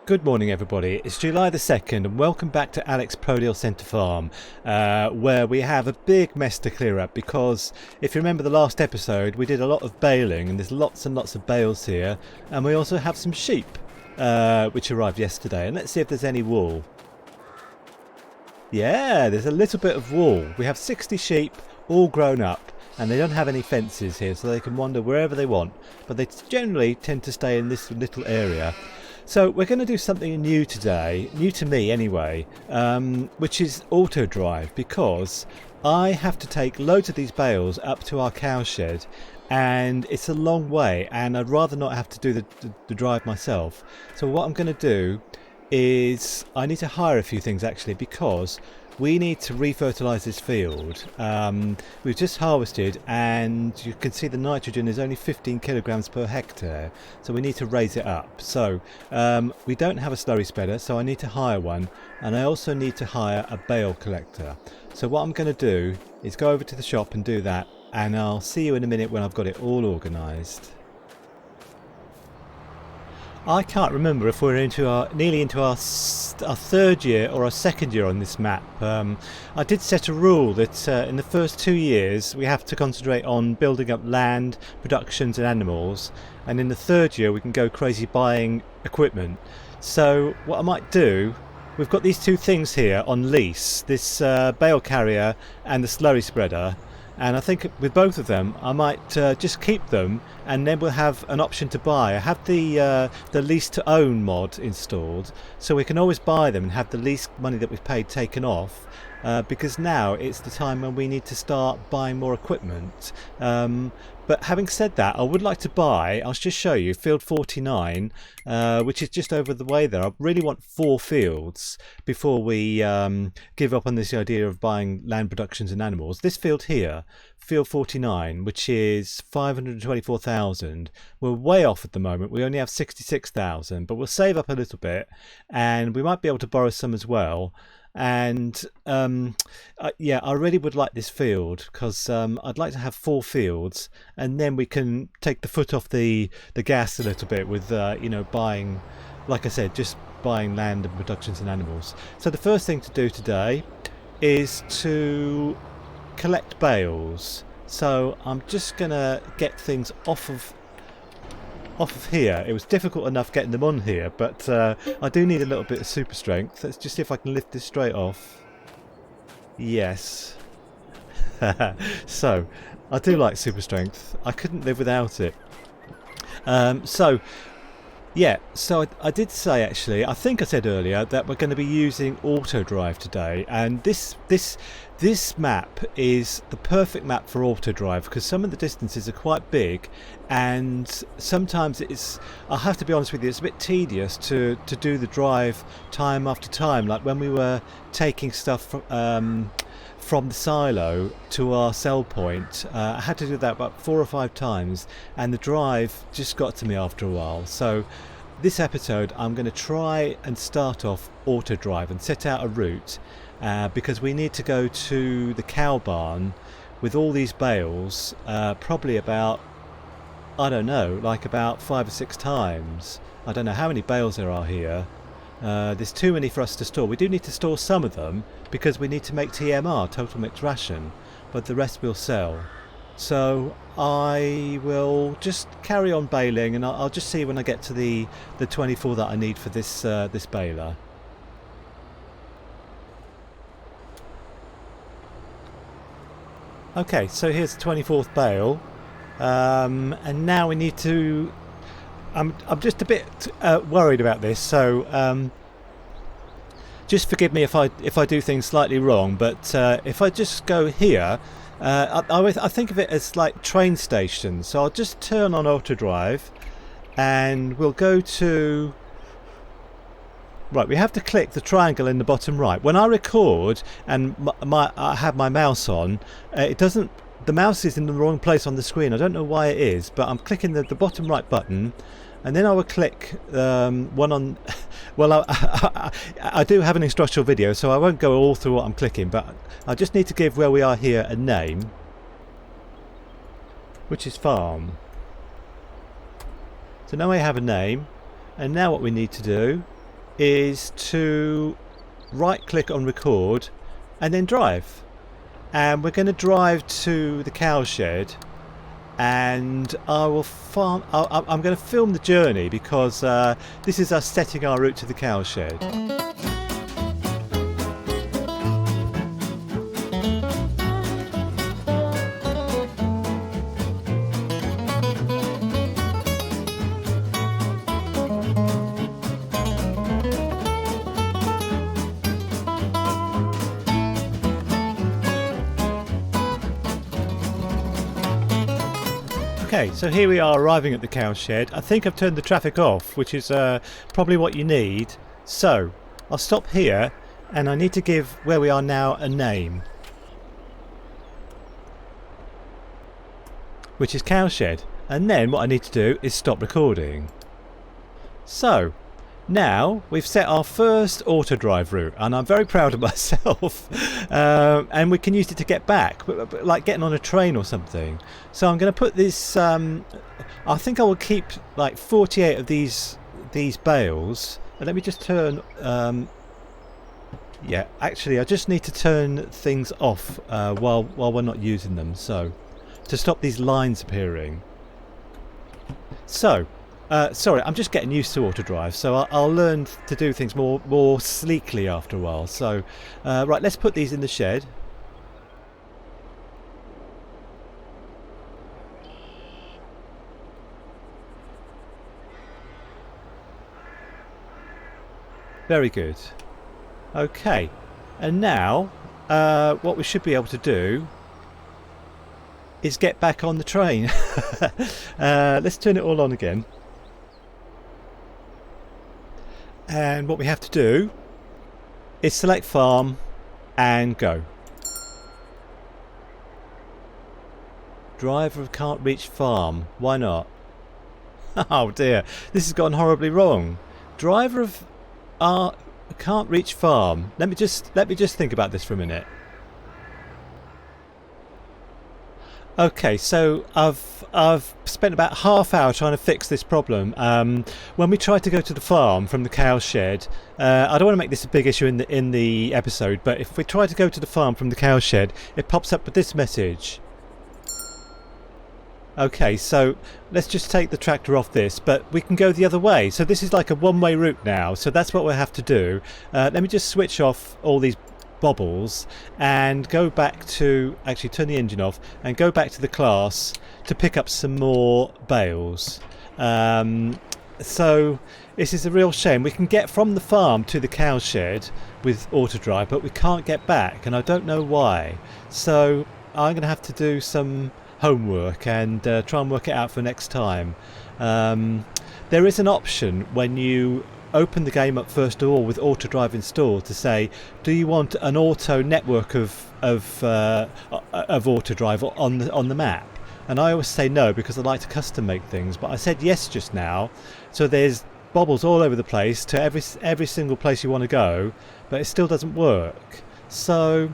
Good morning everybody, it's July the 2nd and welcome back to Alex's ProDealCenter farm where we have a big mess to clear up because if you remember the last episode we did a lot of baling and there's lots and lots of bales here, and we also have some sheep which arrived yesterday, and let's see if there's any wool. Yeah, there's a little bit of wool. We have 60 sheep all grown up and they don't have any fences here so they can wander wherever they want, but they generally tend to stay in this little area. So we're going to do something new today, new to me anyway, which is Autodrive, because I have to take loads of these bales up to our cowshed and it's a long way and I'd rather not have to do the drive myself. So what I'm going to do is I need to hire a few things actually, because we need to refertilise this field. We've just harvested and you can see the nitrogen is only 15 kilograms per hectare, so we need to raise it up. So we don't have a slurry spreader, so I need to hire one, and I also need to hire a bale collector. So what I'm going to do is go over to the shop and do that, and I'll see you in a minute when I've got it all organised. I can't remember if we're nearly into our third year or our second year on this map. I did set a rule that in the first 2 years we have to concentrate on building up land, productions and animals, and in the third year we can go crazy buying equipment. So what I might do, we've got these two things here on lease, this bale carrier and the slurry spreader. And I think with both of them I might just keep them, and then we'll have an option to buy. I have the lease to own mod installed, so we can always buy them and have the lease money that we've paid taken off, because now it's the time when we need to start buying more equipment. But having said that, I would like to buy, I'll just show you, field 49, which is just over the way there. I really want 4 fields before we give up on this idea of buying land, productions and animals. This field here, field 49, which is 524,000, we're way off at the moment. We only have 66,000, but we'll save up a little bit and we might be able to borrow some as well. And yeah, I really would like this field because I'd like to have 4 fields, and then we can take the foot off the gas a little bit with you know, buying, like I said, just buying land and productions and animals. So the first thing to do today is to collect bales. So I'm just gonna get things off of here. It was difficult enough getting them on here, but I do need a little bit of super strength. Let's just see if I can lift this straight off. Yes. So I do like super strength. I couldn't live without it. So yeah, so I did say, actually, I think I said earlier that we're going to be using Autodrive today, and this map is the perfect map for Autodrive because some of the distances are quite big, and sometimes I have to be honest with you, it's a bit tedious to do the drive time after time. Like when we were taking stuff from the silo to our sell point, I had to do that about 4 or 5 times, and the drive just got to me after a while. So this episode I'm going to try and start off Autodrive and set out a route, because we need to go to the cow barn with all these bales, probably about, I don't know, like about 5 or 6 times. I don't know how many bales there are here. There's too many for us to store. We do need to store some of them because we need to make TMR, total mixed ration, but the rest we'll sell. So I will just carry on baling, and I'll just see when I get to the 24 that I need for this this baler. Okay, so here's the 24th bale, and now we need to. I'm just a bit worried about this, so just forgive me if I do things slightly wrong. But if I just go here, I think of it as like train stations. So I'll just turn on Autodrive, and we'll go to. Right, we have to click the triangle in the bottom right. When I record and I have my mouse on, it doesn't. The mouse is in the wrong place on the screen. I don't know why it is, but I'm clicking the bottom right button, and then I will click one on. Well, I do have an instructional video, so I won't go all through what I'm clicking, but I just need to give where we are here a name, which is farm. So now I have a name, and now what we need to do is to right click on record and then drive. And we're going to drive to the cowshed, and I'm going to film the journey because this is us setting our route to the cowshed. Okay, so here we are arriving at the cowshed. I think I've turned the traffic off, which is probably what you need. So, I'll stop here, and I need to give where we are now a name, which is cowshed. And then what I need to do is stop recording. So, now we've set our first Autodrive route, and I'm very proud of myself. And we can use it to get back, like getting on a train or something. So I'm going to put this. I think I will keep like 48 of these bales. Let me just turn. Yeah, actually, I just need to turn things off while we're not using them. So to stop these lines appearing. So. Sorry, I'm just getting used to Autodrive, so I'll learn to do things more sleekly after a while. So, right, let's put these in the shed. Very good. Okay, and now what we should be able to do is get back on the train. Let's turn it all on again. And what we have to do is select farm and go. Driver can't reach farm. Why not? Oh dear, this has gone horribly wrong. Driver of can't reach farm. Let me just think about this for a minute. Okay, so I've spent about half hour trying to fix this problem. When we try to go to the farm from the cowshed, I don't want to make this a big issue in the episode, but if we try to go to the farm from the cowshed, it pops up with this message. Okay, so let's just take the tractor off this, but we can go the other way. So this is like a one-way route now, so that's what we'll have to do. Let me just switch off all these bobbles and go back to, actually turn the engine off and go back to the class to pick up some more bales. So this is a real shame. We can get from the farm to the cowshed with Autodrive, but we can't get back, and I don't know why. So I'm going to have to do some homework and try and work it out for next time. There is an option when you open the game up first of all with Autodrive installed to say, do you want an auto network of Autodrive on the map? And I always say no because I like to custom make things, but I said yes just now, so there's bobbles all over the place to every single place you want to go, but it still doesn't work. So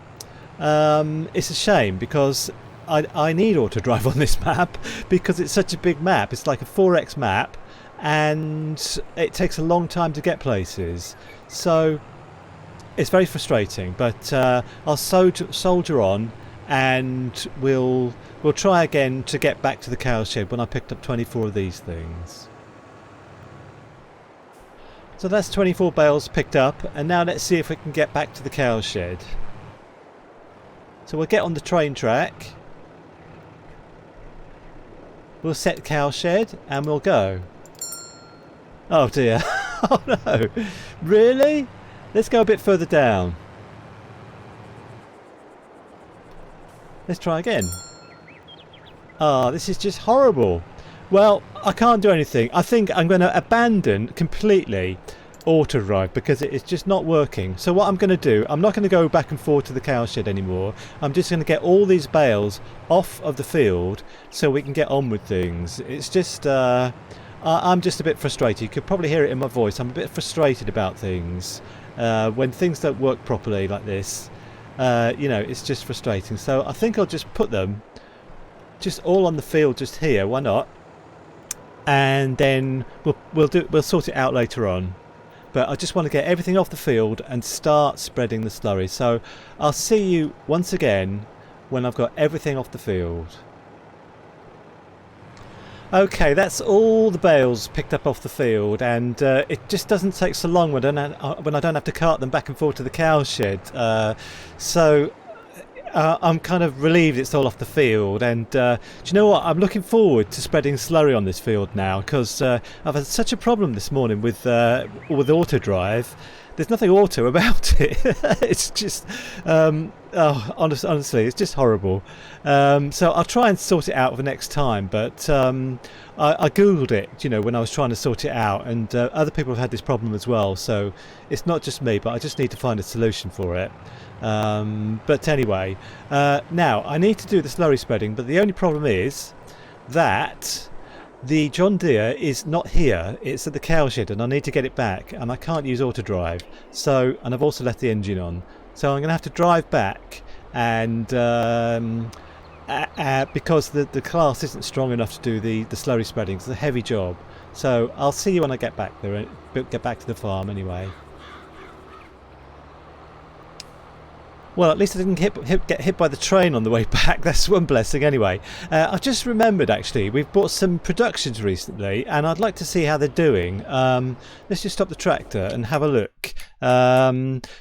it's a shame because I need Autodrive on this map because it's such a big map. It's like a 4x map and it takes a long time to get places, so it's very frustrating, but I'll soldier on, and we'll try again to get back to the cowshed when I picked up 24 of these things. So that's 24 bales picked up, and now let's see if we can get back to the cowshed. So we'll get on the train track, we'll set cowshed, and we'll go. Oh dear. Oh no. Really? Let's go a bit further down. Let's try again. Ah, this is just horrible. Well, I can't do anything. I think I'm going to abandon completely Autodrive because it is just not working. So what I'm going to do, I'm not going to go back and forth to the cowshed anymore. I'm just going to get all these bales off of the field so we can get on with things. It's just I'm just a bit frustrated. You could probably hear it in my voice. I'm a bit frustrated about things. When things don't work properly like this, you know, it's just frustrating. So I think I'll just put them just all on the field just here. Why not? And then we'll sort it out later on. but I just want to get everything off the field and start spreading the slurry. So I'll see you once again when I've got everything off the field. Okay, that's all the bales picked up off the field, and it just doesn't take so long when I don't have to cart them back and forth to the cowshed. I'm kind of relieved it's all off the field, and do you know what? I'm looking forward to spreading slurry on this field now, because I've had such a problem this morning with Autodrive. There's nothing auto about it. It's just, honestly, it's just horrible. So I'll try and sort it out for the next time. But I googled it, when I was trying to sort it out, and other people have had this problem as well. So it's not just me, but I just need to find a solution for it. But anyway, now I need to do the slurry spreading, but the only problem is that the John Deere is not here. It's at the cowshed, and I need to get it back, and I can't use Autodrive. So, and I've also left the engine on. So I'm going to have to drive back, and because the class isn't strong enough to do the slurry spreading, it's a heavy job. So I'll see you when I get back there, get back to the farm anyway. Well, at least I didn't get hit by the train on the way back. That's one blessing anyway. I just remembered, actually, we've bought some productions recently, and I'd like to see how they're doing. Let's just stop the tractor and have a look.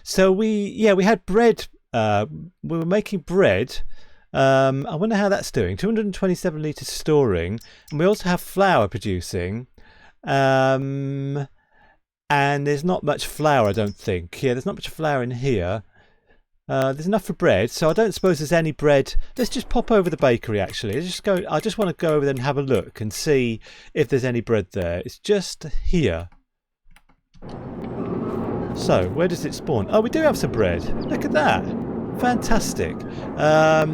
So we had bread. We were making bread. I wonder how that's doing. 227 litres storing. And we also have flour producing. And there's not much flour, I don't think. Yeah, there's not much flour in here. There's enough for bread, so I don't suppose there's any bread. Let's just pop over the bakery, actually. I just want to go over there and have a look and see if there's any bread there. It's just here. So, where does it spawn? Oh, we do have some bread. Look at that. Fantastic. I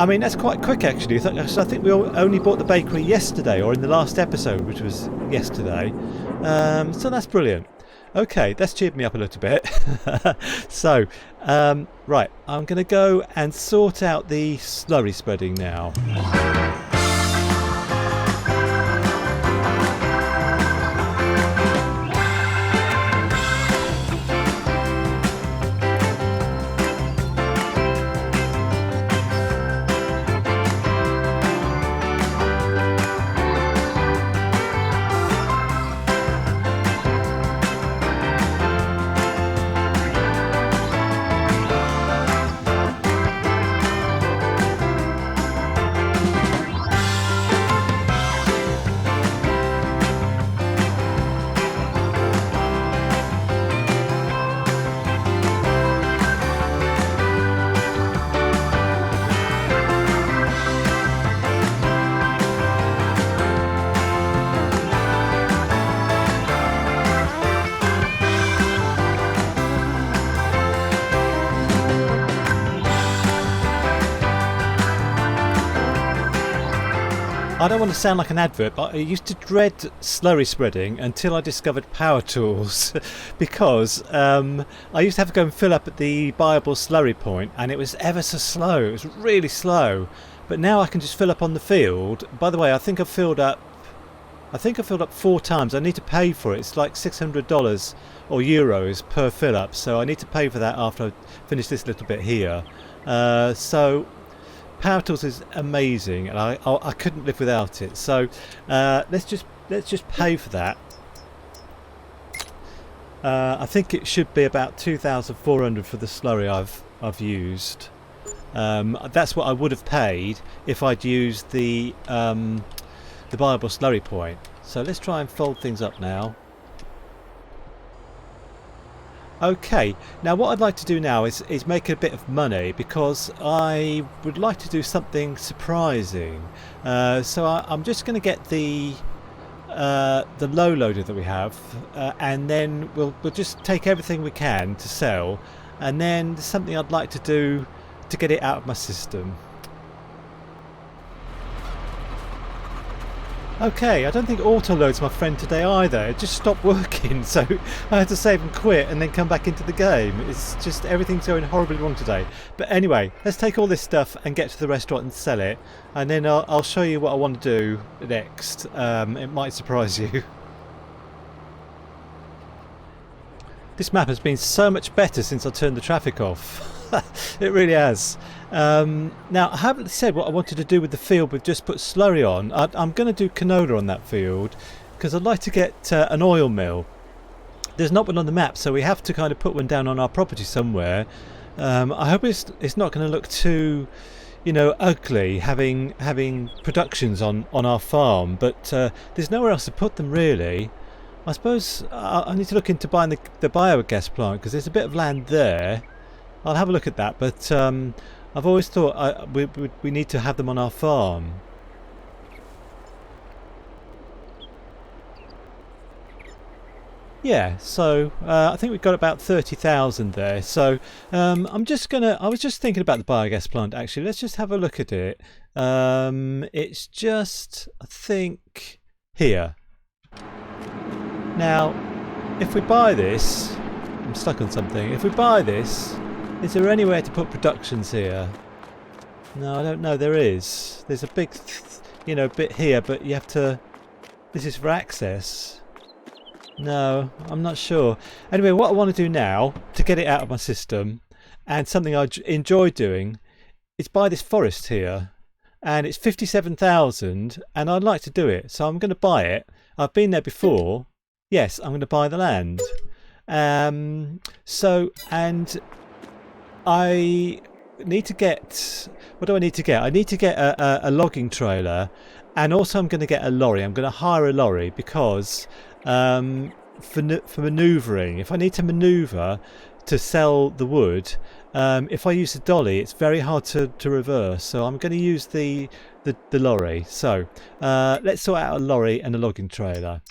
mean, that's quite quick, actually. So I think we only bought the bakery yesterday, or in the last episode, which was yesterday. So that's brilliant. Okay, that's cheered me up a little bit. So, right, I'm going to go and sort out the slurry spreading now. I don't want to sound like an advert, but I used to dread slurry spreading until I discovered power tools because I used to have to go and fill up at the buyable slurry point, and it was ever so slow. It was really slow. But now I can just fill up on the field. By the way, I think I've filled up 4 times. I need to pay for it. It's like $600 or euros per fill up, so I need to pay for that after I finish this little bit here. So Power Tools is amazing, and I couldn't live without it. So let's just pay for that. I think it should be about 2,400 for the slurry I've used. That's what I would have paid if I'd used the buyable slurry point. So let's try and fold things up now. Okay, now what I'd like to do now is make a bit of money, because I would like to do something surprising. So I'm just going to get the low loader that we have, and then we'll just take everything we can to sell, and then there's something I'd like to do to get it out of my system. Okay, I don't think Autoload's my friend today either. It just stopped working, so I had to save and quit and then come back into the game. It's just everything's going horribly wrong today. But anyway, let's take all this stuff and get to the restaurant and sell it, and then I'll show you what I want to do next. It might surprise you. This map has been so much better since I turned the traffic off. It really has. Now, I haven't said what I wanted to do with the field we've just put Slurry on. I'm going to do canola on that field because I'd like to get an oil mill. There's not one on the map, so we have to kind of put one down on our property somewhere. I hope it's not going to look too, ugly having productions on our farm, but there's nowhere else to put them really. I suppose I need to look into buying the biogas plant because there's a bit of land there. I'll have a look at that, but I've always thought we need to have them on our farm. Yeah, so I think we've got about 30,000 there. So I was just thinking about the biogas plant actually. Let's just have a look at it. It's just, I think, here. Now, if we buy this, I'm stuck on something. If we buy this, is there anywhere to put productions here? No, I don't know. There is. There's a big, bit here, but you have to. This is for access. No, I'm not sure. Anyway, what I want to do now to get it out of my system, and something I enjoy doing, is buy this forest here, and it's 57,000, and I'd like to do it, so I'm going to buy it. I've been there before. Yes, I'm going to buy the land. I need to get. What do I need to get? I need to get a logging trailer, and also I'm going to get a lorry. I'm going to hire a lorry because for manoeuvring, if I need to manoeuvre to sell the wood, if I use the dolly, it's very hard to reverse. So I'm going to use the lorry. So let's sort out a lorry and a logging trailer.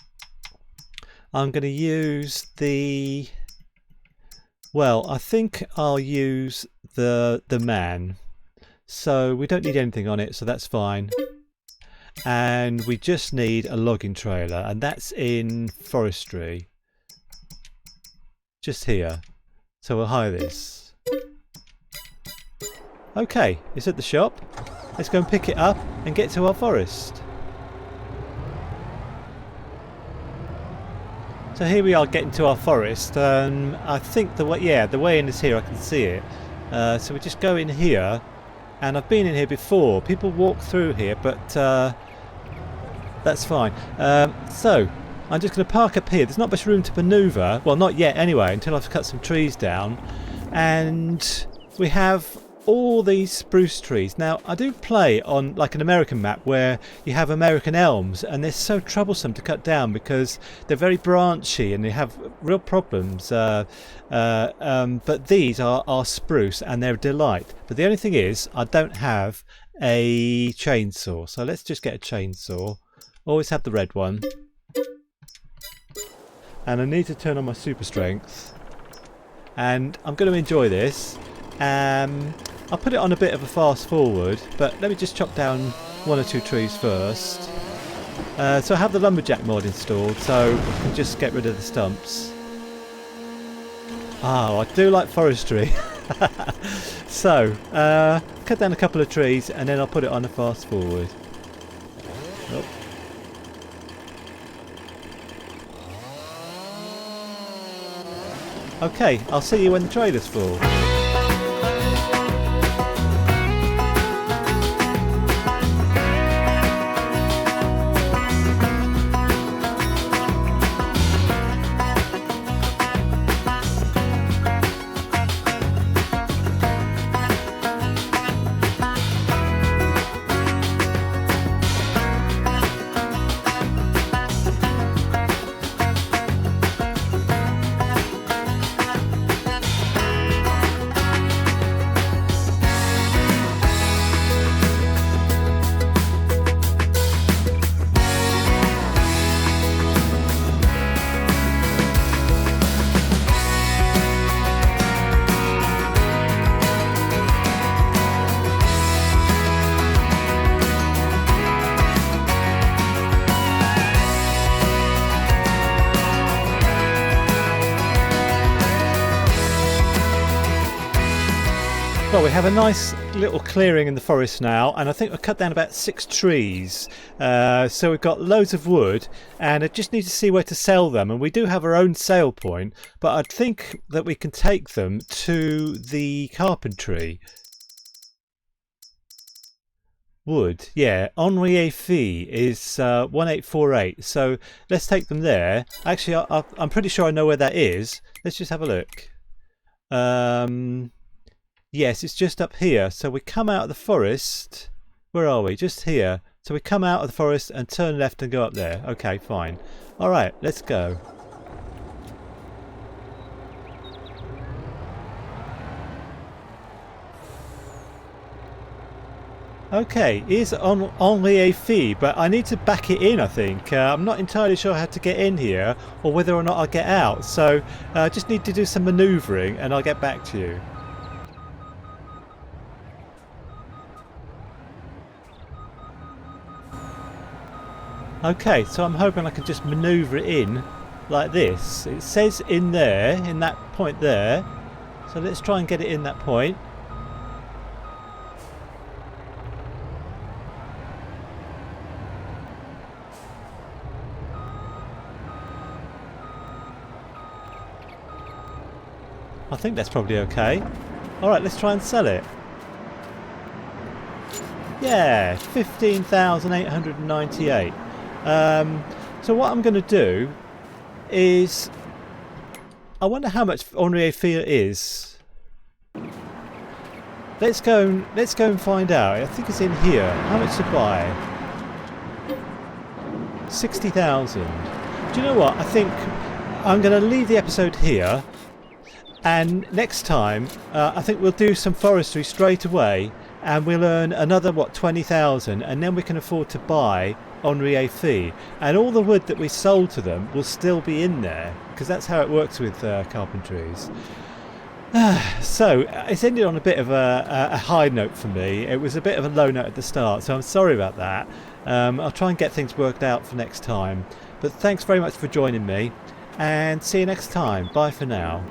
I'm going to use I think I'll use the man. So we don't need anything on it, so that's fine. And we just need a logging trailer, and that's in forestry. Just here. So we'll hire this. Okay, it's at the shop. Let's go and pick it up and get to our forest. So here we are getting to our forest. I think the way in is here. I can see it. So we just go in here, and I've been in here before. People walk through here, but that's fine. So I'm just going to park up here. There's not much room to manoeuvre. Well, not yet anyway, until I've cut some trees down. And we have all these spruce trees. Now, I do play on like an American map where you have American elms, and they're so troublesome to cut down because they're very branchy and they have real problems. But these are spruce and they're a delight. But the only thing is, I don't have a chainsaw. So let's just get a chainsaw. Always have the red one. And I need to turn on my super strength. And I'm going to enjoy this. I'll put it on a bit of a fast forward, but let me just chop down one or two trees first. So I have the lumberjack mod installed, so I can just get rid of the stumps. Oh, I do like forestry. So, cut down a couple of trees and then I'll put it on a fast forward. Oh. Okay, I'll see you when the trailer's full. Well, we have a nice little clearing in the forest now, and I think we've cut down about 6 trees. So we've got loads of wood, and I just need to see where to sell them. And we do have our own sale point, but I think that we can take them to the carpentry. Wood, yeah. Enrier fee is 1848, so let's take them there. Actually, I'm pretty sure I know where that is. Let's just have a look. Yes, it's just up here. So we come out of the forest. Where are we? Just here. So we come out of the forest and turn left and go up there. Okay, fine. All right, let's go. Okay, here's Enrier fee, but I need to back it in, I think. I'm not entirely sure how to get in here or whether or not I'll get out. So I just need to do some manoeuvring and I'll get back to you. Okay, so I'm hoping I can just manoeuvre it in like this. It says in there, in that point there. So let's try and get it in that point. I think that's probably okay. Alright, let's try and sell it. Yeah, 15,898. So what I'm going to do is, I wonder how much Enrier fee it is. Let's go and find out. I think it's in here. How much to buy? 60,000. Do you know what? I think I'm going to leave the episode here. And next time, I think we'll do some forestry straight away, and we'll earn another 20,000, and then we can afford to buy Enrier fee, and all the wood that we sold to them will still be in there, because that's how it works with carpentries. So it's ended on a bit of a high note for me. It was a bit of a low note at the start, so I'm sorry about that. I'll try and get things worked out for next time. But thanks very much for joining me, and see you next time. Bye for now.